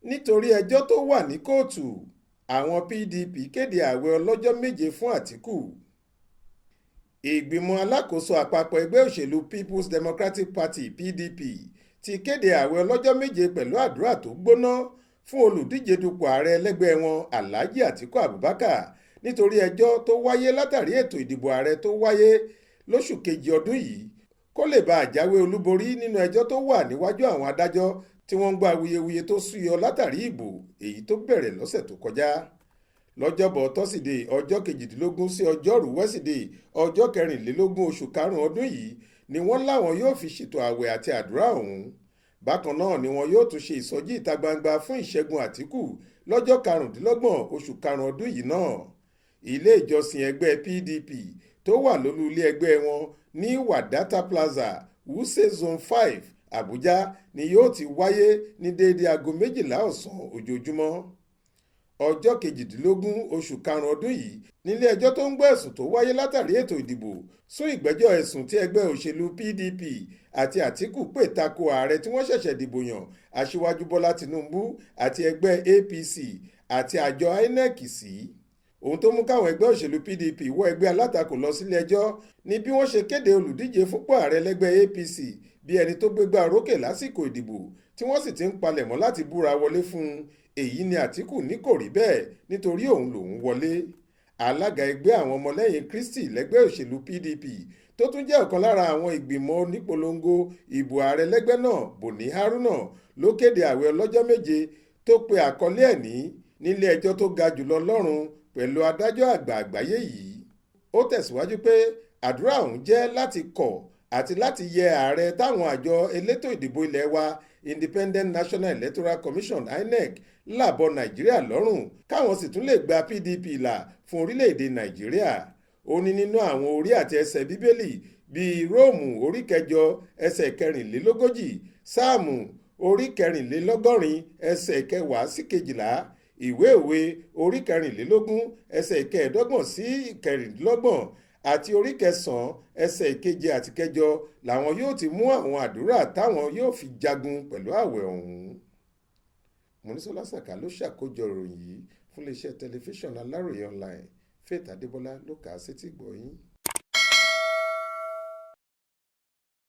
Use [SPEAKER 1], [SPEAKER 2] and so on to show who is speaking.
[SPEAKER 1] nítorí ẹjọ́ tó wà ní kóòtù àwọn PDP kéde ààwẹ̀ ọlọ́jọ́ méje fún Atiku. Ìgbìmọ̀ alákòóso àpapọ̀ ẹgbẹ́ òṣèlú People's Democratic Party PDP ti kéde ààwẹ̀ ọlọ́jọ́ méje pẹ̀lú àdúrà tó gbóná fún olùdíje dupò ààrẹ ẹlẹ́gbẹ́ wọn Alhaji Atiku Abubakar nítorí ẹjọ́ tó wáyé látàrí ètò ìdìbò ààrẹ tó wáyé lóṣù kejì ọdún yìí kó lè bá àjáwé olúborí nínú ẹjọ́ tó wà níwájú àwọn adájọ́ tí wọ́n ń gbọ́ awuyewuye tó súyọ látàrí ìbò èyí tó bẹ̀rẹ̀ lọ́sẹ̀ tó kọjá. Lọ́jọ́bọ̀ tọ́sídẹ̀ẹ́ ọjọ́ 18 sí ọjọ́rú wẹ́sídẹ̀ẹ́ ọjọ́ 24 oṣù karùn-ún ọdún yìí ni wọ́n láwọn yóò fi ṣètò ààwẹ̀ àti àdúrà ọ̀hún. Bákan náà ni wọn yóò tún ṣe ìsọjí ìta gbangba fún ìṣẹ́gun Atiku lọ́jọ́ 25 oṣù karùn-ún ọdún yìí náà. Ilé ìjọsìn ẹgbẹ́ PDP tó wà lólú ilé ẹgbẹ́ wọn ní Wadata Plaza, Wuse Zone 5, Abuja ni yóò ti wáyé ní déédé aago 12 ọ̀sán ojoojúmọ́. Ọjọ́ 18 oṣù karùn-ún ọdún yìí nílé ẹjọ́ tó ń gbọ́ ẹ̀sùn tó wáyé látàrí ètò ìdìbò sún ìgbẹ́jọ́ ẹ̀sùn tí ẹgbẹ́ òṣèlú PDP àti Atiku pè tako ààrẹ tí wọ́n ṣẹ̀ṣẹ̀ dìbò yàn Aṣíwájú Bọ́lá Tinubu àti ẹgbẹ́ APC àti àjọ INEC sí. Ohun tó mú káwọn ẹgbẹ́ òṣèlú PDP wọ́ ẹgbẹ́ alátakò lọ sílé ẹjọ́ ni bí wọ́n ṣe kéde olùdíje fúnpò ààrẹ lẹ́gbẹ́ APC bí ẹni tó gbégbá orókè lásìkò ìdìbò tí wọ́n sì ti ń palẹ̀mọ́ láti búra wọlé fún un. Èyí ni Atiku ní kò rí bẹ́ẹ̀ nítorí òun lòún wọlé. Alága ẹgbẹ́ àwọn ọmọlẹ́yìn Kristi lẹ́gbẹ́ òṣèlú PDP tó tún jẹ́ ọ̀kan lára àwọn ìgbìmọ̀ onípolongo ìbò ààrẹ lẹ́gbẹ́ náà Boni Haruna ló kéde ààwẹ̀ ọlọ́jọ́ méje tó pe àkọlé ẹ̀ ní nílé ẹjọ́ tó ga jùlọ lọ́run pẹ̀lú adájọ́ àgbà àgbáyé yìí. Ó tẹ̀síwájú pé àdúrà ọ̀hún jẹ́ láti kọ̀ àti láti yẹ ààrẹ táwọn àjọ elétò ìdìbò ilé wa Independent National Electoral Commission INEC lábọ̀ Nàìjíríà lọ́rùn káwọn sì tún lè gba PDP là fún orílẹ̀-èdè Nàìjíríà. Ó ní nínú àwọn orí àti ẹsẹ̀ Bíbélì bíi Róòmù orí 8 ẹsẹ̀ 44, Sáàmù orí 84 ẹsẹ̀ 10 sí 12, ìwé òwe orí 24 ẹsẹ̀ 25 sí 26 àti orí 9 ẹsẹ̀ 7 àti 8 làwọn yóò ti mú àwọn àdúrà táwọn yóò fi jagun pẹ̀lú ààwẹ̀ ọ̀hún. Mọ́nísọ́lá Sàká ló ṣàkójọ ìròyìn yìí fún iléeṣẹ́ tẹlifíṣàn Aláròye online. Faith Adébọ́lá ló kà á sétígbọ̀ọ́ yín.